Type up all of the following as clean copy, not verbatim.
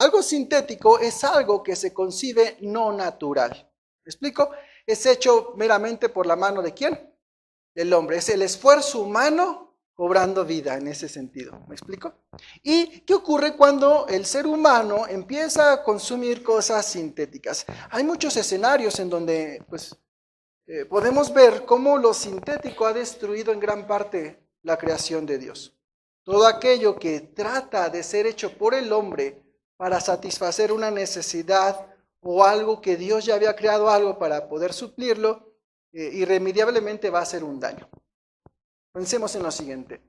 algo sintético es algo que se concibe no natural. ¿Me explico? Es hecho meramente por la mano ¿de quién? Del hombre. Es el esfuerzo humano cobrando vida en ese sentido. ¿Me explico? ¿Y qué ocurre cuando el ser humano empieza a consumir cosas sintéticas? Hay muchos escenarios en donde pues, podemos ver cómo lo sintético ha destruido en gran parte la creación de Dios. Todo aquello que trata de ser hecho por el hombre para satisfacer una necesidad o algo que Dios ya había creado algo para poder suplirlo, irremediablemente va a hacer un daño. Pensemos en lo siguiente.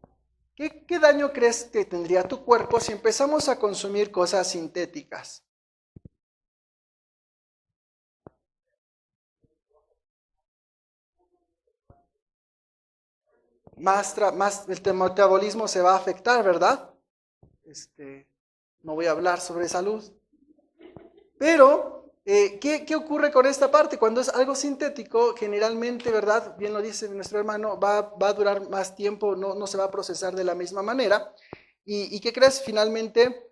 ¿Qué daño crees que tendría tu cuerpo si empezamos a consumir cosas sintéticas? Más el metabolismo se va a afectar, ¿verdad? No voy a hablar sobre salud. Pero, ¿qué ocurre con esta parte? Cuando es algo sintético, generalmente, ¿verdad? Bien lo dice nuestro hermano, va a durar más tiempo, no se va a procesar de la misma manera. ¿Y qué crees? Finalmente,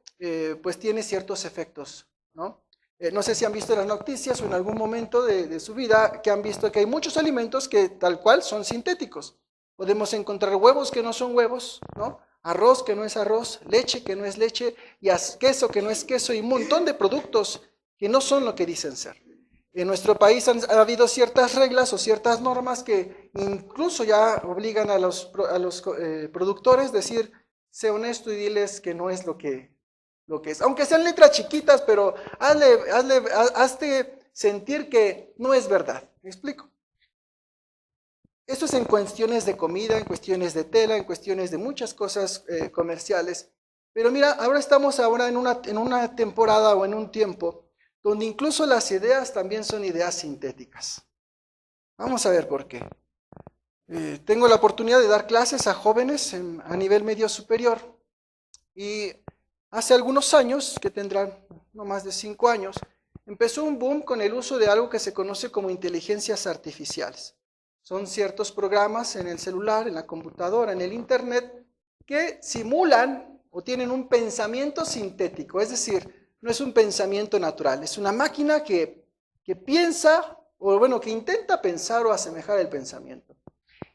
pues tiene ciertos efectos, ¿no? No sé si han visto las noticias o en algún momento de su vida que han visto que hay muchos alimentos que tal cual son sintéticos. Podemos encontrar huevos que no son huevos, ¿no? Arroz que no es arroz, leche que no es leche, y queso que no es queso, y un montón de productos que no son lo que dicen ser. En nuestro país ha habido ciertas reglas o ciertas normas que incluso ya obligan a los productores a decir, sé honesto y diles que no es lo que es. Aunque sean letras chiquitas, pero hazte sentir que no es verdad. ¿Me explico? Esto es en cuestiones de comida, en cuestiones de tela, en cuestiones de muchas cosas comerciales. Pero mira, ahora estamos en una temporada o en un tiempo donde incluso las ideas también son ideas sintéticas. Vamos a ver por qué. Tengo la oportunidad de dar clases a jóvenes a nivel medio superior. Y hace algunos años, que tendrán no más de 5 años, empezó un boom con el uso de algo que se conoce como inteligencias artificiales. Son ciertos programas en el celular, en la computadora, en el internet, que simulan o tienen un pensamiento sintético, es decir, no es un pensamiento natural, es una máquina que piensa, o bueno, que intenta pensar o asemejar el pensamiento.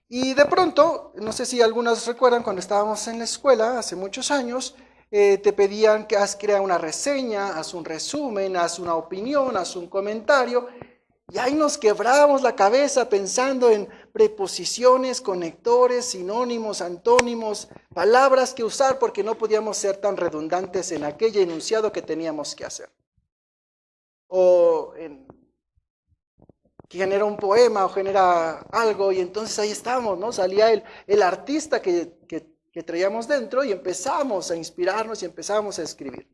Y de pronto, no sé si algunos recuerdan cuando estábamos en la escuela hace muchos años, te pedían que crea una reseña, haz un resumen, haz una opinión, haz un comentario. Y ahí nos quebrábamos la cabeza pensando en preposiciones, conectores, sinónimos, antónimos, palabras que usar porque no podíamos ser tan redundantes en aquel enunciado que teníamos que hacer. O que genera un poema o genera algo y entonces ahí estamos, ¿no? Salía el artista que traíamos dentro y empezamos a inspirarnos y empezamos a escribir.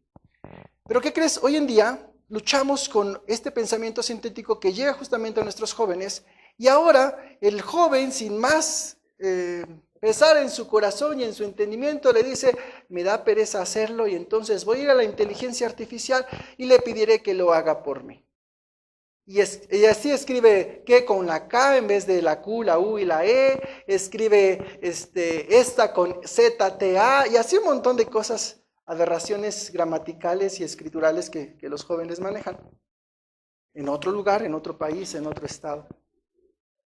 Pero ¿qué crees? Hoy en día luchamos con este pensamiento sintético que llega justamente a nuestros jóvenes y ahora el joven sin más pesar en su corazón y en su entendimiento le dice, me da pereza hacerlo y entonces voy a ir a la inteligencia artificial y le pediré que lo haga por mí. Y así escribe que con la K en vez de la Q, la U y la E, escribe esta con Z, T, A, y así un montón de cosas, aberraciones gramaticales y escriturales que los jóvenes manejan. En otro lugar, en otro país, en otro estado.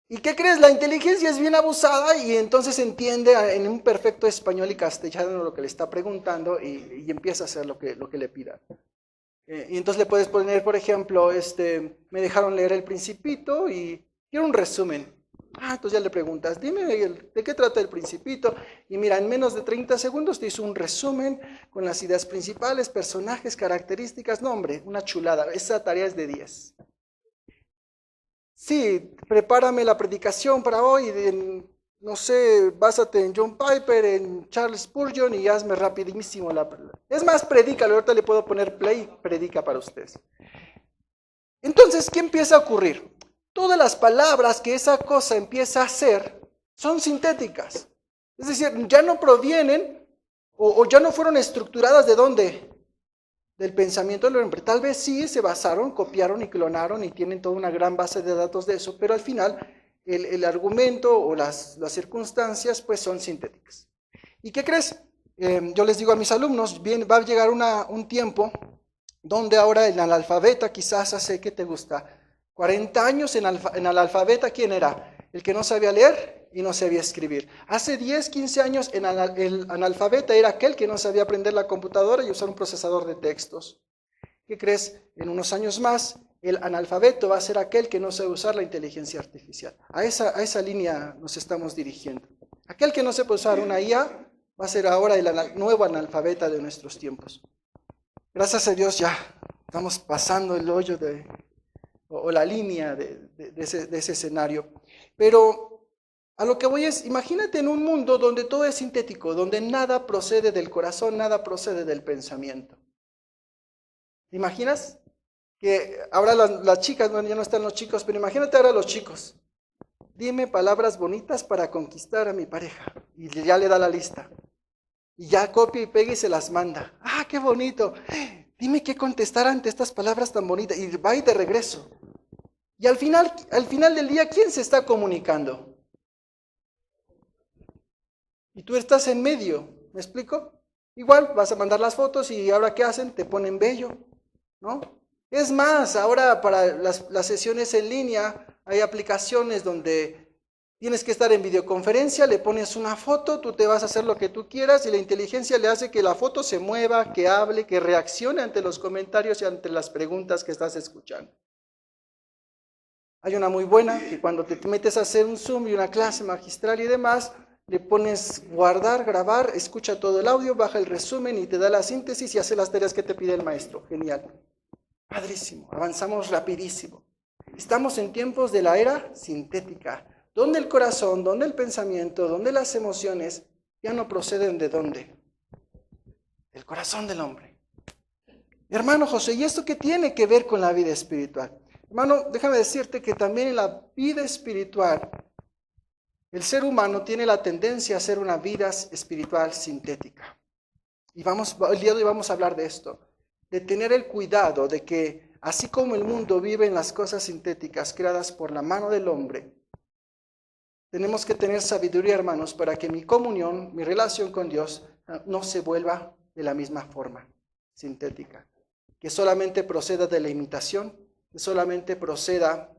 ¿Y qué crees? La inteligencia es bien abusada y entonces entiende en un perfecto español y castellano lo que le está preguntando y empieza a hacer lo que le pida. Y entonces le puedes poner, por ejemplo, me dejaron leer El Principito y quiero un resumen. Entonces ya le preguntas, dime de qué trata El Principito. Y mira, en menos de 30 segundos te hizo un resumen con las ideas principales, personajes, características. No, hombre, una chulada. Esa tarea es de 10. Sí, prepárame la predicación para hoy. No sé, básate en John Piper, en Charles Spurgeon y hazme rapidísimo Es más, predícalo, ahorita le puedo poner play, predica para ustedes. Entonces, ¿qué empieza a ocurrir? Todas las palabras que esa cosa empieza a hacer son sintéticas. Es decir, ya no provienen o ya no fueron estructuradas ¿de dónde? Del pensamiento del hombre. Tal vez sí se basaron, copiaron y clonaron y tienen toda una gran base de datos de eso, pero al final el argumento o las circunstancias pues son sintéticas. ¿Y qué crees? Yo les digo a mis alumnos, va a llegar un tiempo donde ahora el analfabeta quizás hace, ¿qué te gusta? 40 años en analfabeta, ¿quién era? El que no sabía leer y no sabía escribir. Hace 10, 15 años el analfabeta era aquel que no sabía aprender la computadora y usar un procesador de textos. ¿Qué crees? En unos años más, el analfabeto va a ser aquel que no sabe usar la inteligencia artificial. A esa línea nos estamos dirigiendo. Aquel que no sepa usar una IA va a ser ahora el nuevo analfabeta de nuestros tiempos. Gracias a Dios ya estamos pasando el hoyo o la línea de ese escenario. Pero a lo que voy es, imagínate en un mundo donde todo es sintético, donde nada procede del corazón, nada procede del pensamiento. ¿Te imaginas? Que ahora las chicas, ya no están los chicos, pero imagínate ahora los chicos. Dime palabras bonitas para conquistar a mi pareja. Y ya le da la lista. Y ya copia y pega y se las manda. ¡Ah, qué bonito! Dime qué contestar ante estas palabras tan bonitas. Y va y de regreso. Y al final del día, ¿quién se está comunicando? Y tú estás en medio. ¿Me explico? Igual vas a mandar las fotos y ahora ¿qué hacen? Te ponen bello, ¿no? Es más, ahora para las sesiones en línea hay aplicaciones donde tienes que estar en videoconferencia, le pones una foto, tú te vas a hacer lo que tú quieras y la inteligencia le hace que la foto se mueva, que hable, que reaccione ante los comentarios y ante las preguntas que estás escuchando. Hay una muy buena que cuando te metes a hacer un Zoom y una clase magistral y demás, le pones guardar, grabar, escucha todo el audio, baja el resumen y te da la síntesis y hace las tareas que te pide el maestro. Genial. Padrísimo, avanzamos rapidísimo. Estamos en tiempos de la era sintética, donde el corazón, donde el pensamiento, donde las emociones ya no proceden de dónde. Del corazón del hombre. Hermano José, ¿y esto qué tiene que ver con la vida espiritual? Hermano, déjame decirte que también en la vida espiritual, el ser humano tiene la tendencia a hacer una vida espiritual sintética. Y el día de hoy vamos a hablar de esto. De tener el cuidado de que, así como el mundo vive en las cosas sintéticas creadas por la mano del hombre, tenemos que tener sabiduría, hermanos, para que mi comunión, mi relación con Dios, no se vuelva de la misma forma, sintética. Que solamente proceda de la imitación, que solamente proceda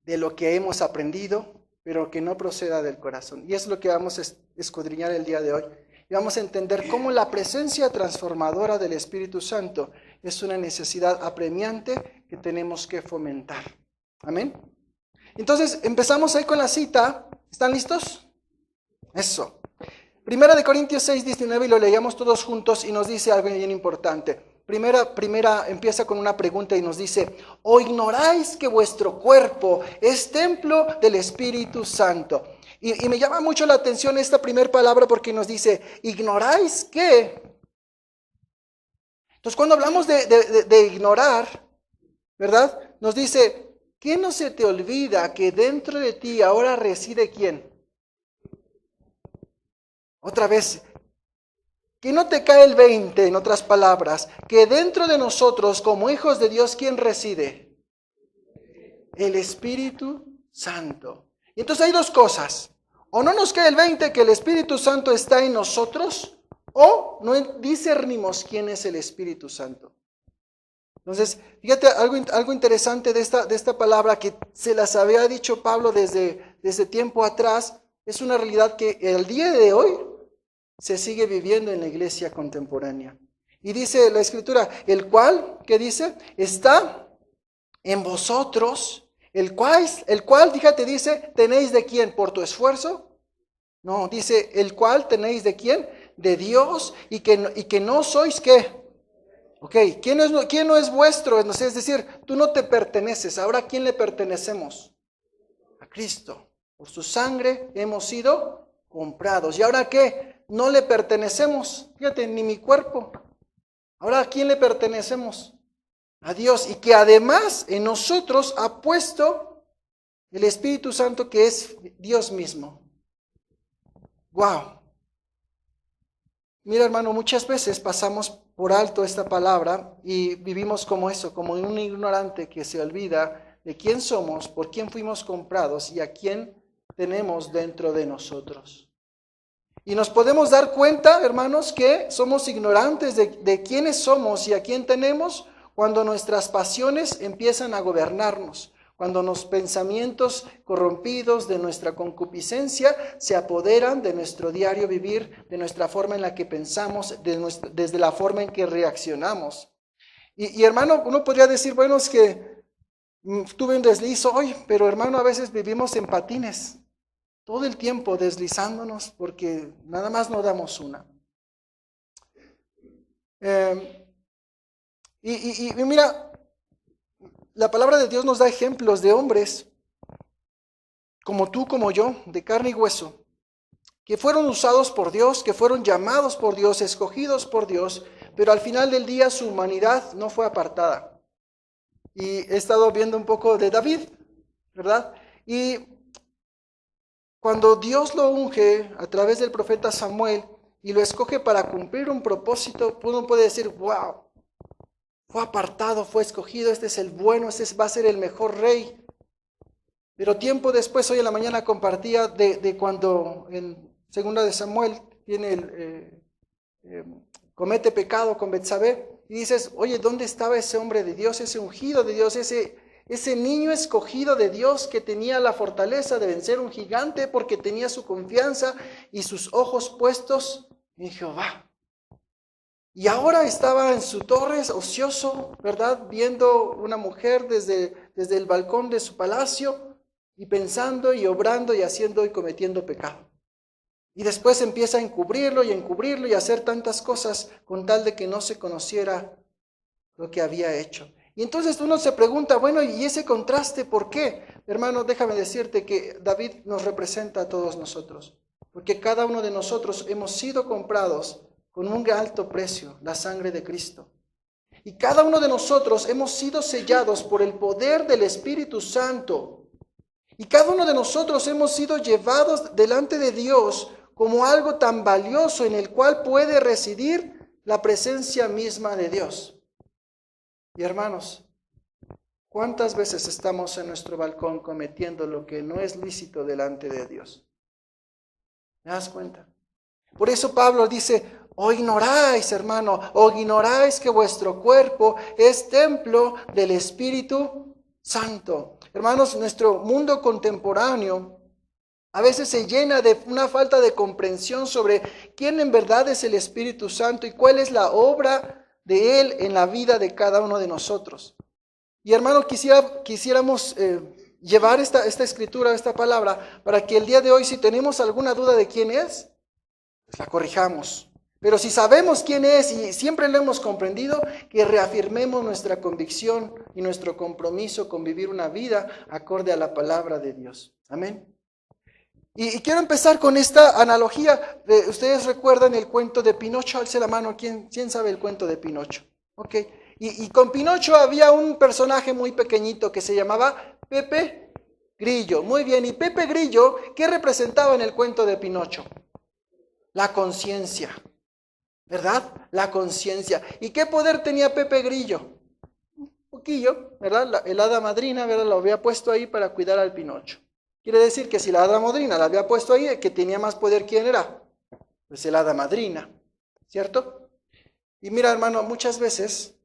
de lo que hemos aprendido, pero que no proceda del corazón. Y es lo que vamos a escudriñar el día de hoy. Y vamos a entender cómo la presencia transformadora del Espíritu Santo es una necesidad apremiante que tenemos que fomentar. Amén. Entonces, empezamos ahí con la cita. ¿Están listos? Eso. Primera de Corintios 6:19 y lo leíamos todos juntos y nos dice algo bien importante. Primera empieza con una pregunta y nos dice, ¿o ignoráis que vuestro cuerpo es templo del Espíritu Santo? Y me llama mucho la atención esta primera palabra porque nos dice, ¿ignoráis qué? Entonces cuando hablamos de ignorar, ¿verdad? Nos dice, ¿qué no se te olvida que dentro de ti ahora reside quién? Otra vez, que no te cae el 20, en otras palabras, que dentro de nosotros como hijos de Dios, ¿quién reside? El Espíritu Santo. Y entonces hay dos cosas. O no nos cae el 20 que el Espíritu Santo está en nosotros, o no discernimos quién es el Espíritu Santo. Entonces, fíjate algo interesante de esta palabra que se las había dicho Pablo desde tiempo atrás. Es una realidad que el día de hoy se sigue viviendo en la iglesia contemporánea. Y dice la Escritura, el cual, ¿qué dice? Está en vosotros. El cual, fíjate, dice, ¿tenéis de quién? ¿Por tu esfuerzo? No, dice, el cual tenéis de quién? De Dios, y que no sois, ¿qué? Ok, ¿quién no es vuestro? Es decir, tú no te perteneces. Ahora, ¿a quién le pertenecemos? A Cristo. Por su sangre hemos sido comprados. ¿Y ahora qué? No le pertenecemos. Fíjate, ni mi cuerpo. Ahora, ¿a quién le pertenecemos? A Dios, y que además en nosotros ha puesto el Espíritu Santo, que es Dios mismo. ¡Wow! Mira, hermano, muchas veces pasamos por alto esta palabra y vivimos como eso, como un ignorante que se olvida de quién somos, por quién fuimos comprados y a quién tenemos dentro de nosotros. Y nos podemos dar cuenta, hermanos, que somos ignorantes de quiénes somos y a quién tenemos cuando nuestras pasiones empiezan a gobernarnos, cuando los pensamientos corrompidos de nuestra concupiscencia se apoderan de nuestro diario vivir, de nuestra forma en la que pensamos, desde la forma en que reaccionamos. Y hermano, uno podría decir, bueno, es que tuve un desliz hoy, pero hermano, a veces vivimos en patines, todo el tiempo deslizándonos porque nada más no damos una. Y mira, la palabra de Dios nos da ejemplos de hombres como tú, como yo, de carne y hueso, que fueron usados por Dios, que fueron llamados por Dios, escogidos por Dios, pero al final del día su humanidad no fue apartada. Y he estado viendo un poco de David, ¿verdad? Y cuando Dios lo unge a través del profeta Samuel y lo escoge para cumplir un propósito, uno puede decir, wow, fue apartado, fue escogido, este es el bueno, este va a ser el mejor rey. Pero tiempo después, hoy en la mañana compartía de cuando en 2 de Samuel tiene comete pecado con Betsabé, y dices, oye, ¿dónde estaba ese hombre de Dios, ese ungido de Dios, ese niño escogido de Dios que tenía la fortaleza de vencer un gigante porque tenía su confianza y sus ojos puestos en Jehová? Y ahora estaba en su torre, ocioso, ¿verdad? Viendo una mujer desde el balcón de su palacio y pensando y obrando y haciendo y cometiendo pecado. Y después empieza a encubrirlo y a hacer tantas cosas con tal de que no se conociera lo que había hecho. Y entonces uno se pregunta, bueno, ¿y ese contraste por qué? Hermano, déjame decirte que David nos representa a todos nosotros, porque cada uno de nosotros hemos sido comprados con un alto precio, la sangre de Cristo. Y cada uno de nosotros hemos sido sellados por el poder del Espíritu Santo. Y cada uno de nosotros hemos sido llevados delante de Dios como algo tan valioso en el cual puede residir la presencia misma de Dios. Y hermanos, ¿cuántas veces estamos en nuestro balcón cometiendo lo que no es lícito delante de Dios? ¿Me das cuenta? Por eso Pablo dice, o ignoráis, hermano, o ignoráis que vuestro cuerpo es templo del Espíritu Santo. Hermanos, nuestro mundo contemporáneo a veces se llena de una falta de comprensión sobre quién en verdad es el Espíritu Santo y cuál es la obra de Él en la vida de cada uno de nosotros. Y hermano, quisiéramos llevar esta escritura, esta palabra, para que el día de hoy, si tenemos alguna duda de quién es, pues la corrijamos. Pero si sabemos quién es y siempre lo hemos comprendido, que reafirmemos nuestra convicción y nuestro compromiso con vivir una vida acorde a la palabra de Dios. Amén. Y quiero empezar con esta analogía. Ustedes recuerdan el cuento de Pinocho. Alce la mano, ¿quién sabe el cuento de Pinocho? Ok. Y con Pinocho había un personaje muy pequeñito que se llamaba Pepe Grillo. Muy bien, y Pepe Grillo, ¿qué representaba en el cuento de Pinocho? La conciencia, ¿verdad? La conciencia. ¿Y qué poder tenía Pepe Grillo? Un poquillo, ¿verdad? El hada madrina, ¿verdad? Lo había puesto ahí para cuidar al Pinocho. Quiere decir que si la hada madrina la había puesto ahí, el que tenía más poder, ¿quién era? Pues el hada madrina, ¿cierto? Y mira, hermano, muchas veces,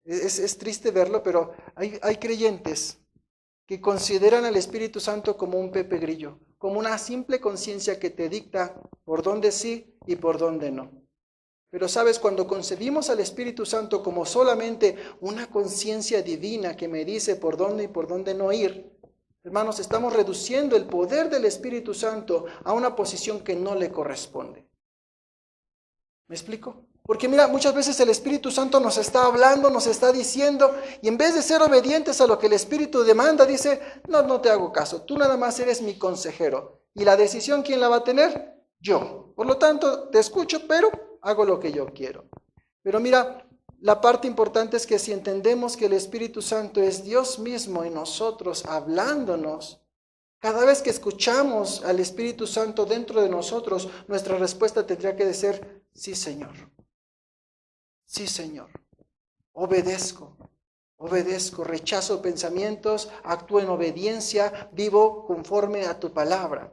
es triste verlo, pero hay creyentes que consideran al Espíritu Santo como un Pepe Grillo, como una simple conciencia que te dicta por dónde sí y por dónde no. Pero sabes, cuando concebimos al Espíritu Santo como solamente una conciencia divina que me dice por dónde y por dónde no ir, hermanos, estamos reduciendo el poder del Espíritu Santo a una posición que no le corresponde. ¿Me explico? Porque mira, muchas veces el Espíritu Santo nos está hablando, nos está diciendo, y en vez de ser obedientes a lo que el Espíritu demanda, dice, no te hago caso, tú nada más eres mi consejero. Y la decisión, ¿quién la va a tener? Yo. Por lo tanto, te escucho, pero hago lo que yo quiero. Pero mira, la parte importante es que si entendemos que el Espíritu Santo es Dios mismo en nosotros hablándonos, cada vez que escuchamos al Espíritu Santo dentro de nosotros, nuestra respuesta tendría que ser, sí, Señor. Sí, Señor. Obedezco, rechazo pensamientos, actúo en obediencia, vivo conforme a tu palabra.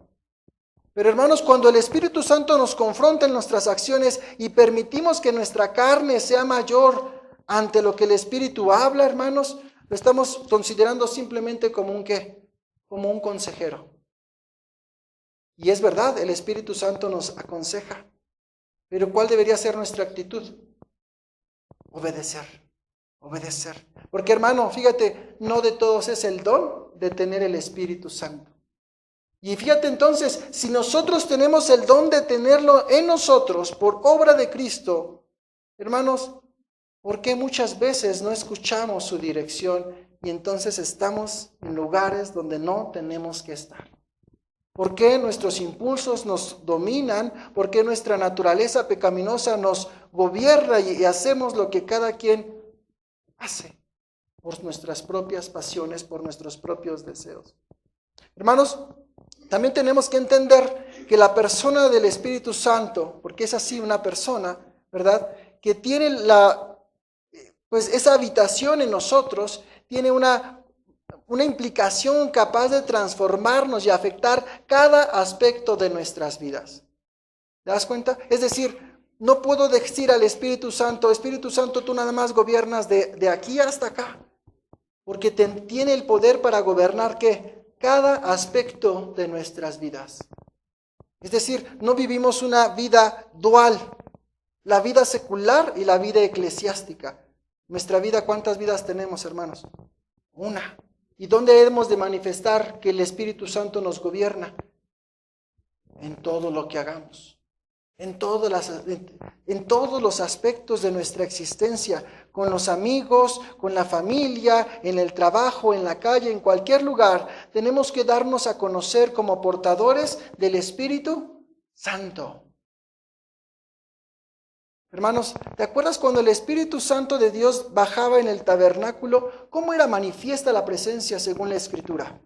Pero hermanos, cuando el Espíritu Santo nos confronta en nuestras acciones y permitimos que nuestra carne sea mayor ante lo que el Espíritu habla, hermanos, lo estamos considerando simplemente como un ¿qué? Como un consejero. Y es verdad, el Espíritu Santo nos aconseja. Pero ¿cuál debería ser nuestra actitud? Obedecer. Porque hermano, fíjate, no de todos es el don de tener el Espíritu Santo. Y fíjate entonces, si nosotros tenemos el don de tenerlo en nosotros por obra de Cristo, hermanos, ¿por qué muchas veces no escuchamos su dirección y entonces estamos en lugares donde no tenemos que estar? ¿Por qué nuestros impulsos nos dominan? ¿Por qué nuestra naturaleza pecaminosa nos gobierna y hacemos lo que cada quien hace por nuestras propias pasiones, por nuestros propios deseos? Hermanos, también tenemos que entender que la persona del Espíritu Santo, porque es así una persona, ¿verdad?, que tiene esa habitación en nosotros, tiene una implicación capaz de transformarnos y afectar cada aspecto de nuestras vidas. ¿Te das cuenta? Es decir, no puedo decir al Espíritu Santo, tú nada más gobiernas de aquí hasta acá, porque tiene el poder para gobernar ¿qué? Cada aspecto de nuestras vidas. Es decir, no vivimos una vida dual, la vida secular y la vida eclesiástica. Nuestra vida, ¿cuántas vidas tenemos, hermanos? Una. ¿Y dónde hemos de manifestar que el Espíritu Santo nos gobierna? En todo lo que hagamos, en todos los aspectos de nuestra existencia, con los amigos, con la familia, en el trabajo, en la calle, en cualquier lugar. Tenemos que darnos a conocer como portadores del Espíritu Santo. Hermanos, ¿te acuerdas cuando el Espíritu Santo de Dios bajaba en el tabernáculo? ¿Cómo era manifiesta la presencia según la Escritura?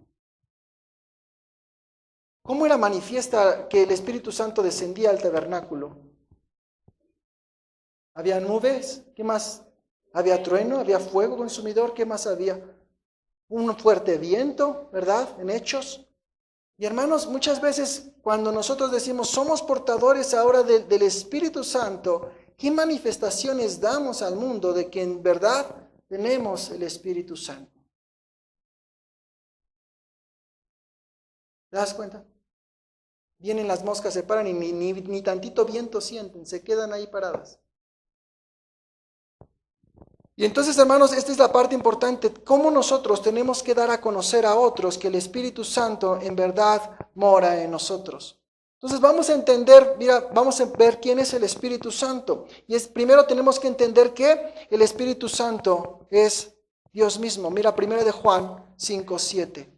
¿Cómo era manifiesta que el Espíritu Santo descendía al tabernáculo? ¿Había nubes? ¿Qué más? ¿Había trueno? ¿Había fuego consumidor? ¿Qué más había? Un fuerte viento, ¿verdad? En Hechos. Y hermanos, muchas veces cuando nosotros decimos somos portadores ahora del Espíritu Santo, ¿qué manifestaciones damos al mundo de que en verdad tenemos el Espíritu Santo? ¿Te das cuenta? Vienen las moscas, se paran y ni tantito viento sienten, se quedan ahí paradas. Y entonces, hermanos, esta es la parte importante, cómo nosotros tenemos que dar a conocer a otros que el Espíritu Santo en verdad mora en nosotros. Entonces vamos a entender, vamos a ver quién es el Espíritu Santo. Y primero tenemos que entender que el Espíritu Santo es Dios mismo. Mira, 1 de Juan 5:7.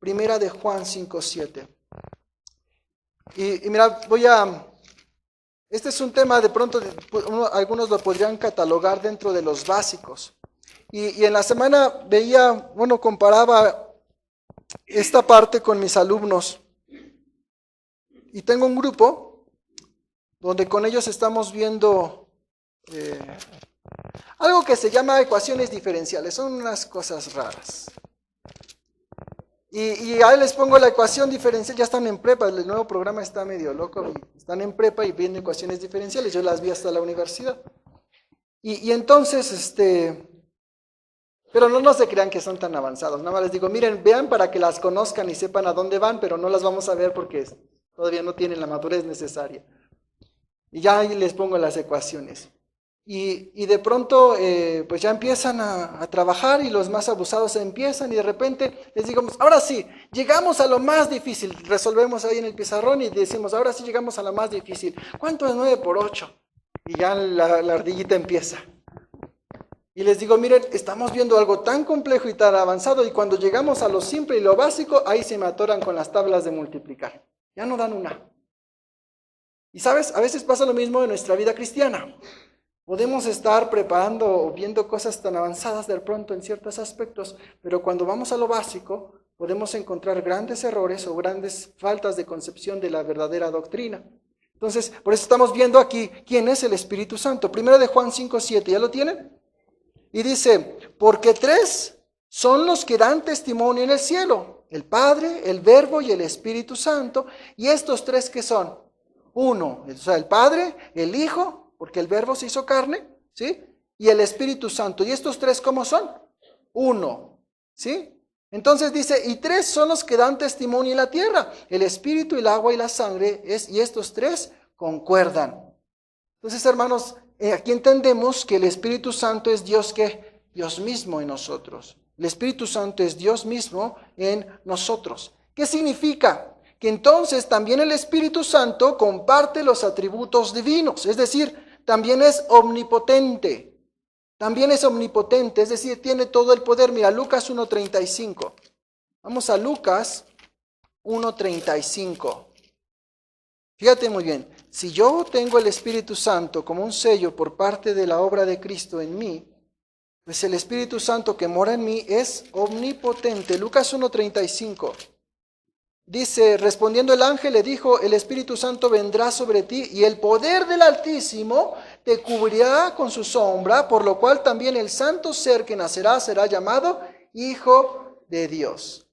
1 de Juan 5:7. Y mira, este es un tema de pronto, algunos lo podrían catalogar dentro de los básicos. Y en la semana comparaba esta parte con mis alumnos. Y tengo un grupo donde con ellos estamos viendo algo que se llama ecuaciones diferenciales. Son unas cosas raras. Y ahí les pongo la ecuación diferencial, ya están en prepa, el nuevo programa está medio loco, están en prepa y viendo ecuaciones diferenciales, yo las vi hasta la universidad. Y entonces, pero no se crean que son tan avanzados, nada más les digo, miren, vean para que las conozcan y sepan a dónde van, pero no las vamos a ver porque todavía no tienen la madurez necesaria. Y ya ahí les pongo las ecuaciones. Y de pronto pues ya empiezan a trabajar y los más abusados empiezan y de repente les digo, ahora sí, llegamos a lo más difícil, resolvemos ahí en el pizarrón y decimos, ahora sí llegamos a lo más difícil, ¿cuánto es 9 por 8? Y ya la ardillita empieza. Y les digo, miren, estamos viendo algo tan complejo y tan avanzado y cuando llegamos a lo simple y lo básico, ahí se me atoran con las tablas de multiplicar, ya no dan una. Y sabes, a veces pasa lo mismo en nuestra vida cristiana. Podemos estar preparando o viendo cosas tan avanzadas de pronto en ciertos aspectos, pero cuando vamos a lo básico, podemos encontrar grandes errores o grandes faltas de concepción de la verdadera doctrina. Entonces, por eso estamos viendo aquí quién es el Espíritu Santo. 1 de Juan 5:7, ¿ya lo tienen? Y dice, porque 3 son los que dan testimonio en el cielo, el Padre, el Verbo y el Espíritu Santo. ¿Y estos tres qué son? Uno, o sea, el Padre, el Hijo, porque el Verbo se hizo carne, ¿sí? Y el Espíritu Santo. ¿Y estos tres cómo son? Uno, ¿sí? Entonces dice, y tres son los que dan testimonio en la tierra, el Espíritu, el agua y la sangre, y estos tres concuerdan. Entonces, hermanos, aquí entendemos que el Espíritu Santo es Dios, ¿qué? Dios mismo en nosotros. El Espíritu Santo es Dios mismo en nosotros. ¿Qué significa? Que entonces también el Espíritu Santo comparte los atributos divinos, es decir, también es omnipotente. También es omnipotente, es decir, tiene todo el poder. Mira, Lucas 1:35. Vamos a Lucas 1:35. Fíjate muy bien, si yo tengo el Espíritu Santo como un sello por parte de la obra de Cristo en mí, pues el Espíritu Santo que mora en mí es omnipotente. Lucas 1:35. Dice, respondiendo el ángel le dijo, el Espíritu Santo vendrá sobre ti y el poder del Altísimo te cubrirá con su sombra, por lo cual también el santo ser que nacerá será llamado Hijo de Dios.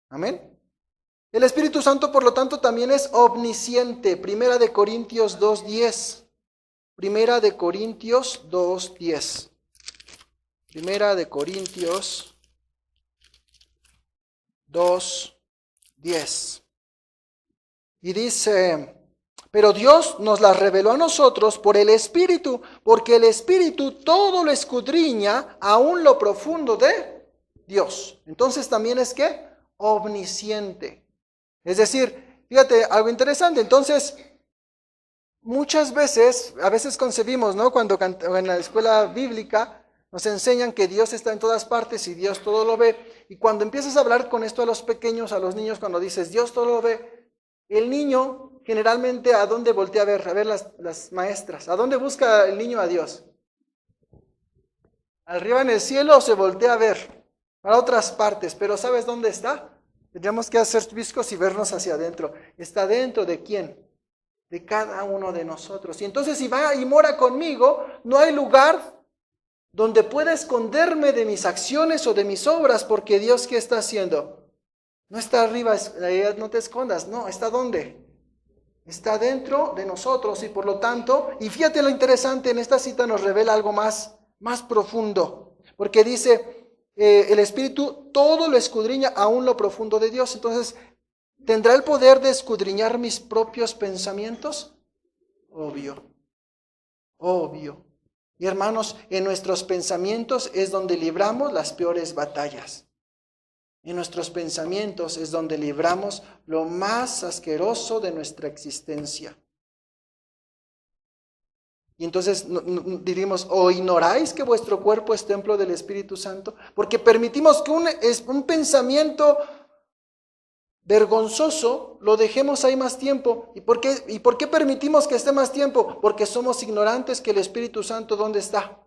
Amén. El Espíritu Santo, por lo tanto, también es omnisciente. Primera de Corintios 2:10. Primera de Corintios 2:10. Primera de Corintios 2:10. Y dice, pero Dios nos las reveló a nosotros por el Espíritu, porque el Espíritu todo lo escudriña, aún lo profundo de Dios. Entonces también es ¿qué? Omnisciente. Es decir, fíjate, algo interesante. Entonces, muchas veces, a veces concebimos, ¿no? Cuando en la escuela bíblica nos enseñan que Dios está en todas partes y Dios todo lo ve. Y cuando empiezas a hablar con esto a los pequeños, a los niños, cuando dices Dios todo lo ve, el niño generalmente ¿a dónde voltea a ver? A ver las maestras. ¿A dónde busca el niño a Dios? ¿Arriba en el cielo o se voltea a ver? A otras partes. Pero ¿sabes dónde está? Tendríamos que hacer viscos y vernos hacia adentro. ¿Está dentro de quién? De cada uno de nosotros. Y entonces si va y mora conmigo, no hay lugar donde pueda esconderme de mis acciones o de mis obras, porque Dios, ¿qué está haciendo? No está arriba, no te escondas, no, ¿está dónde? Está dentro de nosotros y por lo tanto, y fíjate lo interesante, en esta cita nos revela algo más profundo, porque dice, el Espíritu todo lo escudriña, aún lo profundo de Dios. Entonces, ¿tendrá el poder de escudriñar mis propios pensamientos? Obvio, obvio. Y hermanos, en nuestros pensamientos es donde libramos las peores batallas. En nuestros pensamientos es donde libramos lo más asqueroso de nuestra existencia. Y entonces diríamos, ¿o ignoráis que vuestro cuerpo es templo del Espíritu Santo? Porque permitimos que un pensamiento vergonzoso lo dejemos ahí más tiempo. ¿Y por qué permitimos que esté más tiempo? Porque somos ignorantes que el Espíritu Santo, ¿dónde está?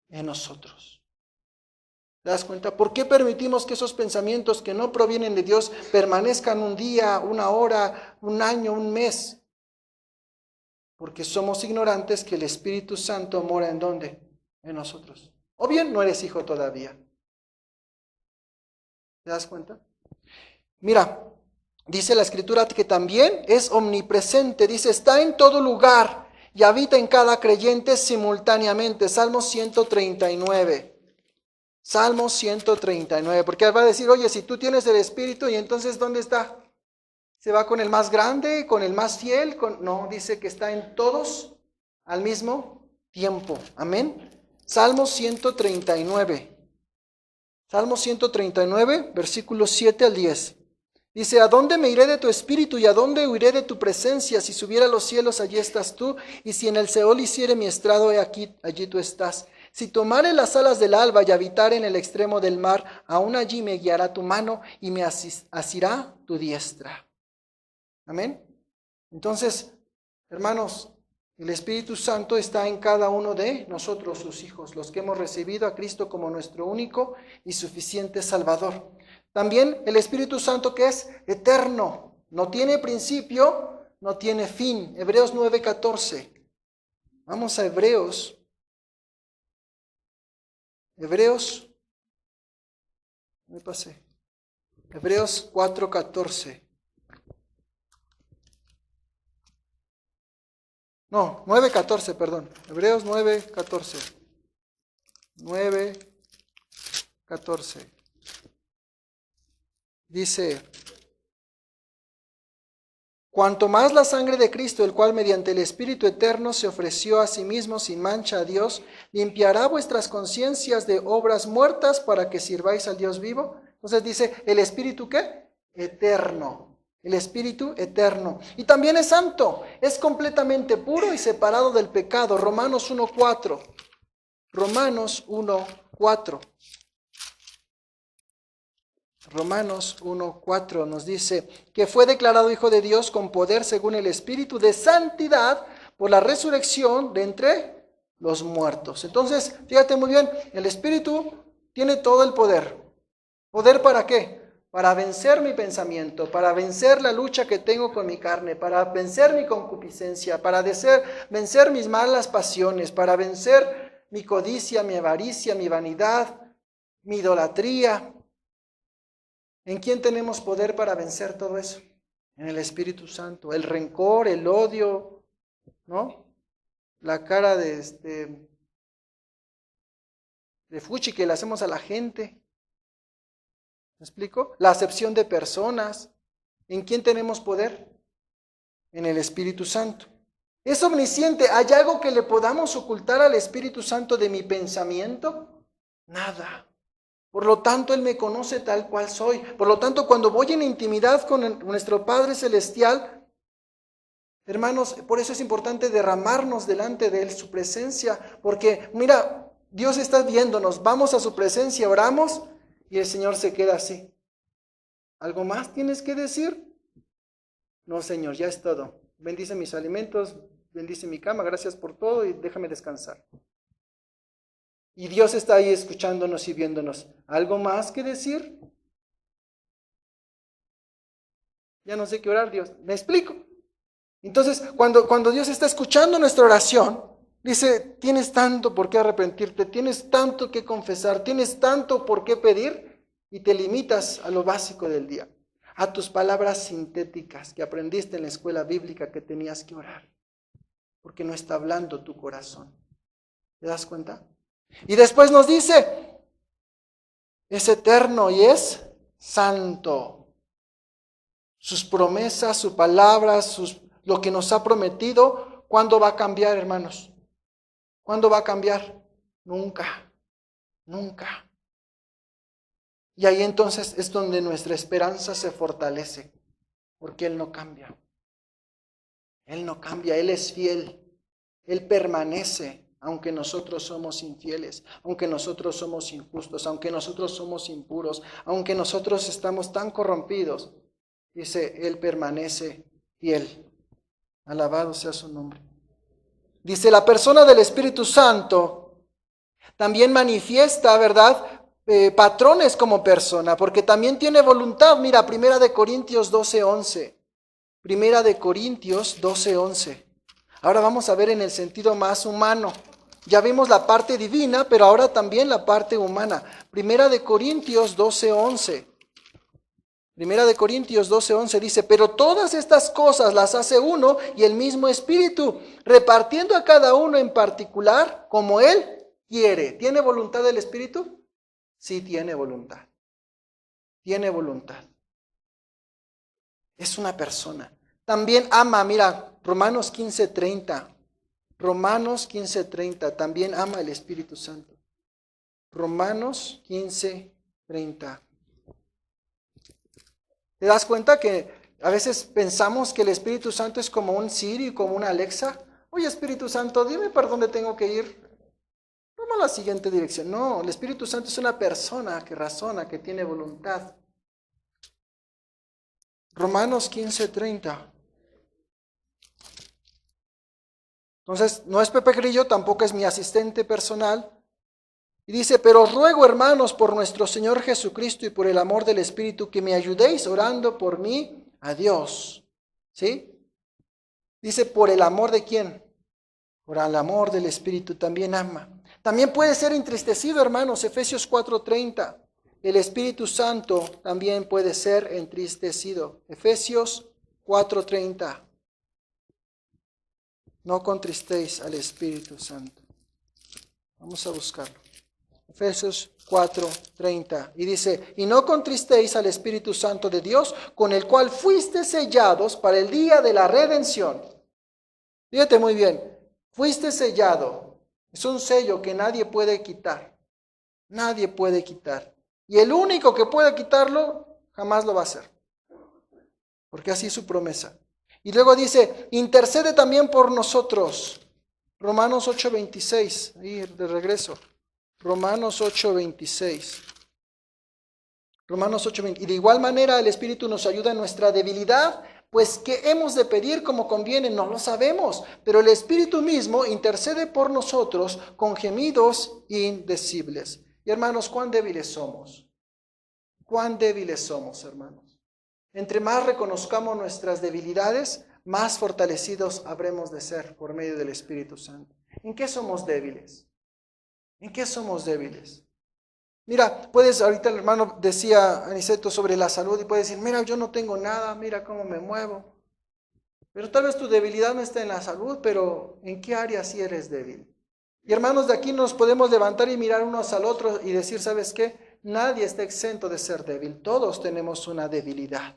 En nosotros. ¿Te das cuenta? ¿Por qué permitimos que esos pensamientos que no provienen de Dios permanezcan un día, una hora, un año, un mes? Porque somos ignorantes que el Espíritu Santo mora ¿en dónde? En nosotros. O bien no eres hijo todavía. ¿Te das cuenta? Mira, dice la Escritura que también es omnipresente. Dice, está en todo lugar y habita en cada creyente simultáneamente. Salmo 139. Salmo 139. Porque va a decir, oye, si tú tienes el Espíritu, ¿y entonces dónde está? ¿Se va con el más grande, con el más fiel? No, dice que está en todos al mismo tiempo. Amén. Salmo 139. Salmo 139, versículos 7 al 10. Dice, ¿a dónde me iré de tu espíritu y a dónde huiré de tu presencia? Si subiera a los cielos, allí estás tú, y si en el Seol hiciere mi estrado, he aquí, allí tú estás. Si tomare las alas del alba y habitare en el extremo del mar, aún allí me guiará tu mano y me asirá tu diestra. Amén. Entonces, hermanos, el Espíritu Santo está en cada uno de nosotros, sus hijos, los que hemos recibido a Cristo como nuestro único y suficiente Salvador. También el Espíritu Santo, que es eterno, no tiene principio, no tiene fin. Hebreos 9:14. Vamos a Hebreos. Me pasé. Hebreos 4:14. No, 9:14, perdón. Hebreos 9:14. 9:14. Dice: cuanto más la sangre de Cristo, el cual mediante el Espíritu eterno se ofreció a sí mismo sin mancha a Dios, limpiará vuestras conciencias de obras muertas para que sirváis al Dios vivo. Entonces dice, ¿el Espíritu qué? Eterno. El Espíritu eterno. Y también es santo, es completamente puro y separado del pecado. Romanos 1:4. Romanos 1:4. Romanos 1:4 nos dice que fue declarado Hijo de Dios con poder según el Espíritu de santidad por la resurrección de entre los muertos. Entonces, fíjate muy bien, el Espíritu tiene todo el poder. ¿Poder para qué? Para vencer mi pensamiento, para vencer la lucha que tengo con mi carne, para vencer mi concupiscencia, para vencer mis malas pasiones, para vencer mi codicia, mi avaricia, mi vanidad, mi idolatría. ¿En quién tenemos poder para vencer todo eso? En el Espíritu Santo. El rencor, el odio, ¿no? La cara de fuchi que le hacemos a la gente. ¿Me explico? La acepción de personas. ¿En quién tenemos poder? En el Espíritu Santo. ¿Es omnisciente? ¿Hay algo que le podamos ocultar al Espíritu Santo de mi pensamiento? Nada. Por lo tanto, Él me conoce tal cual soy. Por lo tanto, cuando voy en intimidad con nuestro Padre Celestial, hermanos, por eso es importante derramarnos delante de Él, su presencia. Porque, mira, Dios está viéndonos. Vamos a su presencia, oramos y el Señor se queda así. ¿Algo más tienes que decir? No, Señor, ya es todo. Bendice mis alimentos, bendice mi cama, gracias por todo y déjame descansar. Y Dios está ahí escuchándonos y viéndonos. ¿Algo más que decir? Ya no sé qué orar, Dios. ¿Me explico? Entonces, cuando Dios está escuchando nuestra oración, dice, tienes tanto por qué arrepentirte, tienes tanto que confesar, tienes tanto por qué pedir, y te limitas a lo básico del día, a tus palabras sintéticas que aprendiste en la escuela bíblica que tenías que orar, porque no está hablando tu corazón. ¿Te das cuenta? Y después nos dice, es eterno y es santo. Sus promesas, su palabra, lo que nos ha prometido, ¿cuándo va a cambiar, hermanos? ¿Cuándo va a cambiar? Nunca, nunca. Y ahí entonces es donde nuestra esperanza se fortalece, porque Él no cambia. Él no cambia, Él es fiel, Él permanece. Aunque nosotros somos infieles, aunque nosotros somos injustos, aunque nosotros somos impuros, aunque nosotros estamos tan corrompidos, dice, Él permanece fiel. Alabado sea su nombre. Dice, la persona del Espíritu Santo también manifiesta, ¿verdad?, patrones como persona, porque también tiene voluntad. Mira, 1 Corintios 12:11. 1 Corintios 12:11. Ahora vamos a ver en el sentido más humano. Ya vimos la parte divina, pero ahora también la parte humana. 1 Corintios 12:11. 1 Corintios 12:11 dice, pero todas estas cosas las hace uno y el mismo Espíritu, repartiendo a cada uno en particular como Él quiere. ¿Tiene voluntad el Espíritu? Sí, tiene voluntad. Tiene voluntad. Es una persona. También ama, mira, Romanos 15:30. Romanos 15:30, también ama el Espíritu Santo. Romanos 15:30. ¿Te das cuenta que a veces pensamos que el Espíritu Santo es como un Siri, como una Alexa? Oye, Espíritu Santo, dime para dónde tengo que ir. Toma la siguiente dirección. No, el Espíritu Santo es una persona que razona, que tiene voluntad. Romanos 15:30. Entonces, no es Pepe Grillo, tampoco es mi asistente personal. Y dice, pero os ruego, hermanos, por nuestro Señor Jesucristo y por el amor del Espíritu, que me ayudéis orando por mí a Dios. ¿Sí? Dice, ¿por el amor de quién? Por el amor del Espíritu también ama. También puede ser entristecido, hermanos, Efesios 4:30. el Espíritu Santo también puede ser entristecido. Efesios 4:30. No contristéis al Espíritu Santo. Vamos a buscarlo. Efesios 4:30. Y dice, y no contristéis al Espíritu Santo de Dios, con el cual fuiste sellados para el día de la redención. Fíjate muy bien, fuiste sellado. Es un sello que nadie puede quitar. Nadie puede quitar. Y el único que puede quitarlo, jamás lo va a hacer. Porque así es su promesa. Y luego dice, intercede también por nosotros. Romanos 8:26. Ahí de regreso. Romanos 8:26. Romanos 8:20. Y de igual manera el Espíritu nos ayuda en nuestra debilidad, pues ¿qué hemos de pedir como conviene? No lo sabemos, pero el Espíritu mismo intercede por nosotros con gemidos indecibles. Y hermanos, ¿cuán débiles somos? ¿Cuán débiles somos, hermanos? Entre más reconozcamos nuestras debilidades, más fortalecidos habremos de ser por medio del Espíritu Santo. ¿En qué somos débiles? ¿En qué somos débiles? Mira, ahorita el hermano decía, Aniceto, sobre la salud y puede decir, mira, yo no tengo nada, mira cómo me muevo. Pero tal vez tu debilidad no está en la salud, pero ¿en qué área sí eres débil? Y hermanos, de aquí nos podemos levantar y mirar unos al otro y decir, ¿sabes qué? Nadie está exento de ser débil, todos tenemos una debilidad.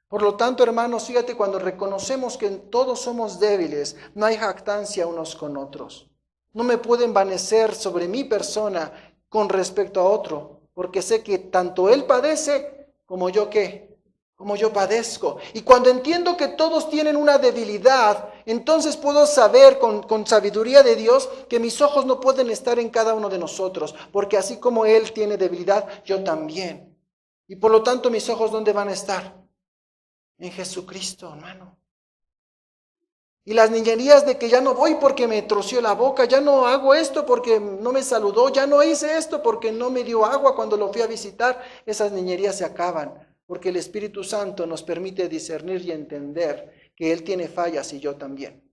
Por lo tanto, hermanos, fíjate, cuando reconocemos que todos somos débiles, no hay jactancia unos con otros. No me puedo envanecer sobre mi persona con respecto a otro, porque sé que tanto él padece como yo ¿qué? Como yo padezco. Y cuando entiendo que todos tienen una debilidad, entonces puedo saber con sabiduría de Dios que mis ojos no pueden estar en cada uno de nosotros, porque así como él tiene debilidad, yo también. Y por lo tanto, mis ojos, ¿dónde van a estar? En Jesucristo, hermano. Y las niñerías de que ya no voy porque me troció la boca, ya no hago esto porque no me saludó, ya no hice esto porque no me dio agua cuando lo fui a visitar, esas niñerías se acaban, porque el Espíritu Santo nos permite discernir y entender que Él tiene fallas y yo también.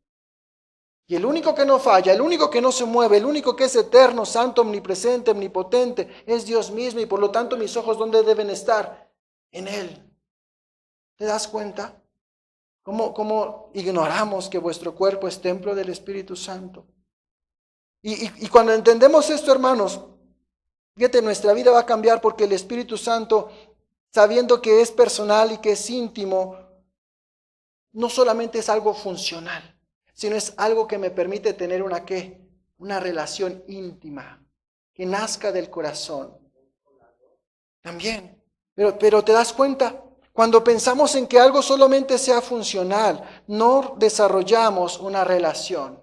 Y el único que no falla, el único que no se mueve, el único que es eterno, santo, omnipresente, omnipotente, es Dios mismo, y por lo tanto mis ojos, ¿dónde deben estar? En Él. ¿Te das cuenta? ¿Cómo ignoramos que vuestro cuerpo es templo del Espíritu Santo? Y cuando entendemos esto, hermanos, fíjate, nuestra vida va a cambiar porque el Espíritu Santo, sabiendo que es personal y que es íntimo, no solamente es algo funcional, sino es algo que me permite tener una relación íntima, que nazca del corazón. También, pero te das cuenta, cuando pensamos en que algo solamente sea funcional, no desarrollamos una relación.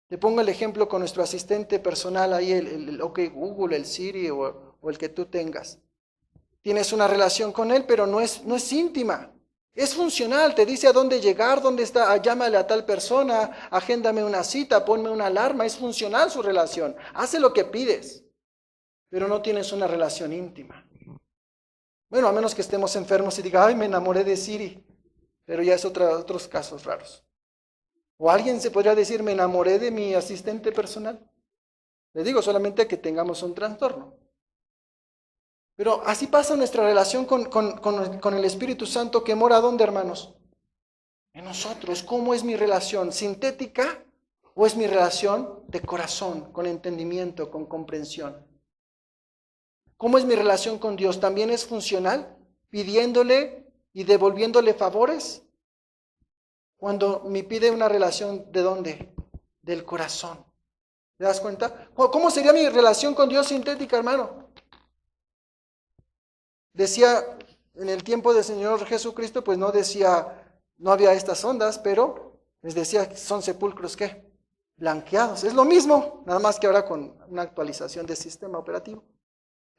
Te pongo el ejemplo con nuestro asistente personal ahí, el OK Google, el Siri o el que tú tengas. Tienes una relación con él, pero no es íntima. Es funcional, te dice a dónde llegar, dónde está, llámale a tal persona, agéndame una cita, ponme una alarma. Es funcional su relación, hace lo que pides, pero no tienes una relación íntima. Bueno, a menos que estemos enfermos y diga, ay, me enamoré de Siri, pero ya es otros casos raros. O alguien se podría decir, me enamoré de mi asistente personal. Le digo solamente que tengamos un trastorno. Pero así pasa nuestra relación con el Espíritu Santo que mora, ¿dónde, hermanos? En nosotros. ¿Cómo es mi relación? ¿Sintética o es mi relación de corazón, con entendimiento, con comprensión? ¿Cómo es mi relación con Dios? ¿También es funcional? ¿Pidiéndole y devolviéndole favores? Cuando me pide una relación, ¿de dónde? Del corazón. ¿Te das cuenta? ¿Cómo sería mi relación con Dios sintética, hermano? Decía, en el tiempo del Señor Jesucristo, pues no había estas ondas, pero les decía, son sepulcros, ¿qué? Blanqueados. Es lo mismo, nada más que ahora con una actualización del sistema operativo.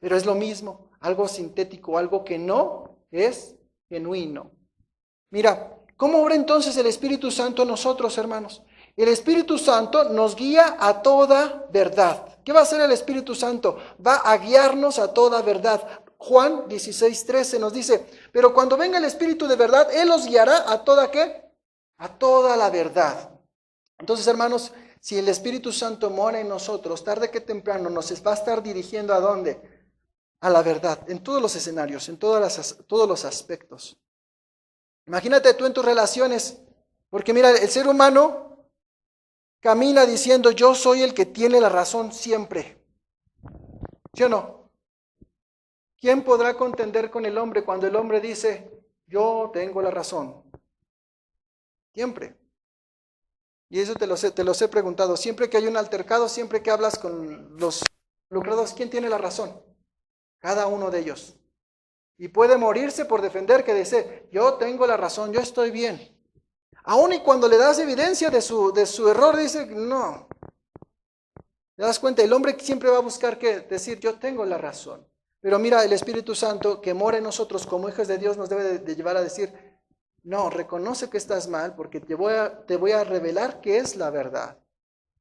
Pero es lo mismo, algo sintético, algo que no es genuino. Mira, ¿cómo obra entonces el Espíritu Santo en nosotros, hermanos? El Espíritu Santo nos guía a toda verdad. ¿Qué va a hacer el Espíritu Santo? Va a guiarnos a toda verdad. Juan 16:13 nos dice, pero cuando venga el Espíritu de verdad, Él os guiará a toda ¿qué? A toda la verdad. Entonces, hermanos, si el Espíritu Santo mora en nosotros, tarde que temprano nos va a estar dirigiendo ¿a dónde? a la verdad, en todos los escenarios, en todos los aspectos. Imagínate tú en tus relaciones, porque mira, el ser humano camina diciendo, yo soy el que tiene la razón siempre. ¿Sí o no? ¿Quién podrá contender con el hombre cuando el hombre dice, yo tengo la razón? Siempre. Y eso te los he preguntado. Siempre que hay un altercado, siempre que hablas con los involucrados, ¿quién tiene la razón? Cada uno de ellos. Y puede morirse por defender que dice, yo tengo la razón, yo estoy bien. Aún y cuando le das evidencia de su error, dice, no. ¿Te das cuenta? El hombre siempre va a buscar que decir, yo tengo la razón. Pero mira, el Espíritu Santo que mora en nosotros como hijos de Dios nos debe de llevar a decir, no, reconoce que estás mal porque te voy a revelar qué es la verdad,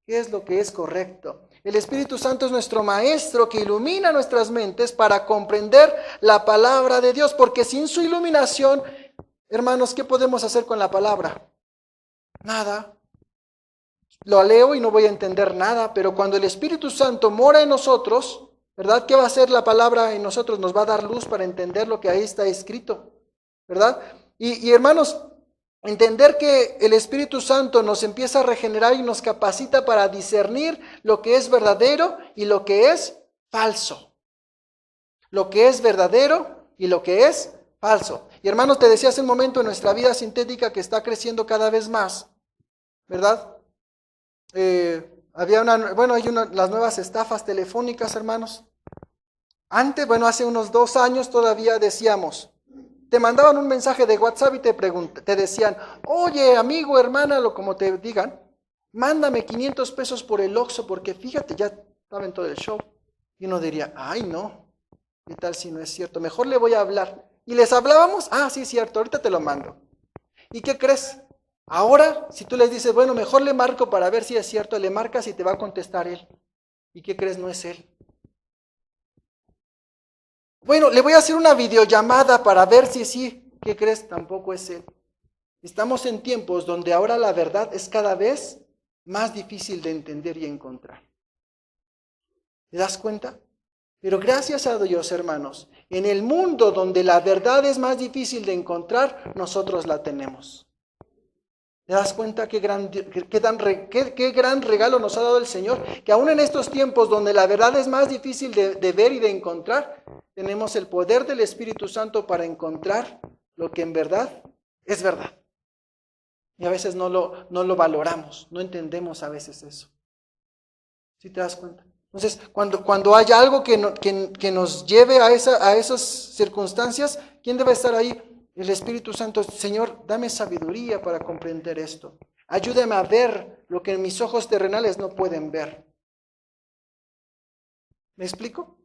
qué es lo que es correcto. El Espíritu Santo es nuestro maestro que ilumina nuestras mentes para comprender la palabra de Dios, porque sin su iluminación, hermanos, ¿qué podemos hacer con la palabra? Nada. Lo leo y no voy a entender nada, pero cuando el Espíritu Santo mora en nosotros, ¿verdad? ¿Qué va a hacer la palabra en nosotros? Nos va a dar luz para entender lo que ahí está escrito, ¿verdad? Y hermanos, entender que el Espíritu Santo nos empieza a regenerar y nos capacita para discernir lo que es verdadero y lo que es falso. Lo que es verdadero y lo que es falso. Y hermanos, te decía hace un momento, en nuestra vida sintética que está creciendo cada vez más, ¿verdad? Hay las nuevas estafas telefónicas, hermanos. Antes, hace unos 2 años todavía decíamos, te mandaban un mensaje de WhatsApp y te decían, oye, amigo, hermana, como te digan, mándame 500 pesos por el Oxxo, porque fíjate, ya estaba en todo el show. Y uno diría, ay, no, ¿qué tal si no es cierto? Mejor le voy a hablar. Y les hablábamos, sí, es cierto, ahorita te lo mando. ¿Y qué crees? Ahora, si tú les dices, bueno, mejor le marco para ver si es cierto, le marcas y te va a contestar él. ¿Y qué crees? No es él. Bueno, le voy a hacer una videollamada para ver si sí. ¿Qué crees? Tampoco es él. Estamos en tiempos donde ahora la verdad es cada vez más difícil de entender y encontrar. ¿Te das cuenta? Pero gracias a Dios, hermanos, en el mundo donde la verdad es más difícil de encontrar, nosotros la tenemos. ¿Te das cuenta qué gran regalo nos ha dado el Señor? Que aún en estos tiempos donde la verdad es más difícil de ver y de encontrar, tenemos el poder del Espíritu Santo para encontrar lo que en verdad es verdad. Y a veces no lo valoramos, no entendemos a veces eso. ¿Sí te das cuenta? Entonces, cuando haya algo que nos lleve a esas circunstancias, ¿quién debe estar ahí? El Espíritu Santo. Señor, dame sabiduría para comprender esto. Ayúdame a ver lo que mis ojos terrenales no pueden ver. ¿Me explico?